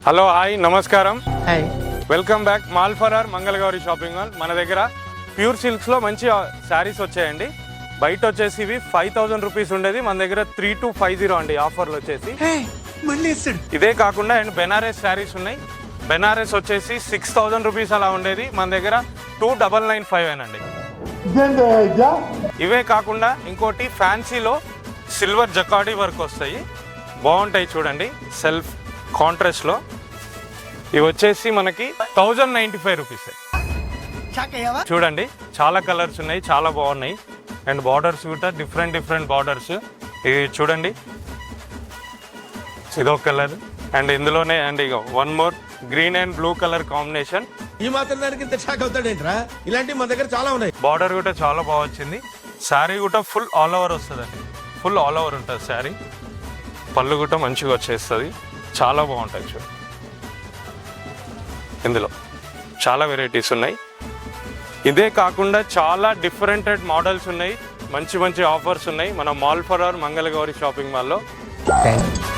Hello hi నమస్కారం. Hi. Welcome back mall for our Mangalagauri shopping mall. మన దగ్గర pure సిల్క్స్లో మంచి శారీస్ వచ్చాయండి. బయట వచ్చేసి ఇవి 5000 రూపీస్ ఉండేది, మన దగ్గర 3250 అండి ఆఫర్లు వచ్చేసి. ఇదే కాకుండా అండ్ బెనారస్ శారీస్ ఉన్నాయి. బెనారస్ వచ్చేసి 6000 రూపీస్ అలా ఉండేది, మన దగ్గర 2995 అండి. ఇవే కాకుండా ఇంకోటి ఫ్యాన్సీలో సిల్వర్ జకాడీ వర్క్ వస్తాయి, బాగుంటాయి చూడండి, సెల్ఫ్ కాంట్రాస్ట్లో. ఇవి వచ్చేసి మనకి 1095 రూపీస్ చూడండి. చాలా కలర్స్ ఉన్నాయి, చాలా బాగున్నాయి. అండ్ బార్డర్స్ కూడా డిఫరెంట్ బార్డర్స్. ఇవి చూడండి, ఇదో కలర్ అండ్ ఇందులోనే అండ్ ఇక one more green and blue colour combination. ఈ మాత్రం దానికి ఇంత షాక్ అవుతాడేంట్రా? ఇలాంటివి మన దగ్గర చాలా ఉన్నాయి. బార్డర్ కూడా చాలా బాగా వచ్చింది. శారీ కూడా ఫుల్ ఆల్ ఓవర్ వస్తుందండి, ఫుల్ ఆల్ ఓవర్ ఉంటుంది శారీ. పళ్ళు కూడా మంచిగా వచ్చేస్తుంది, చాలా బాగుంటుంది చూడు. ఇందులో చాలా వెరైటీస్ ఉన్నాయి. ఇదే కాకుండా చాలా డిఫరెంట్ మోడల్స్ ఉన్నాయి, మంచి ఆఫర్స్ ఉన్నాయి మన mall for our Mangalagauri shopping మాల్లో. Thank you.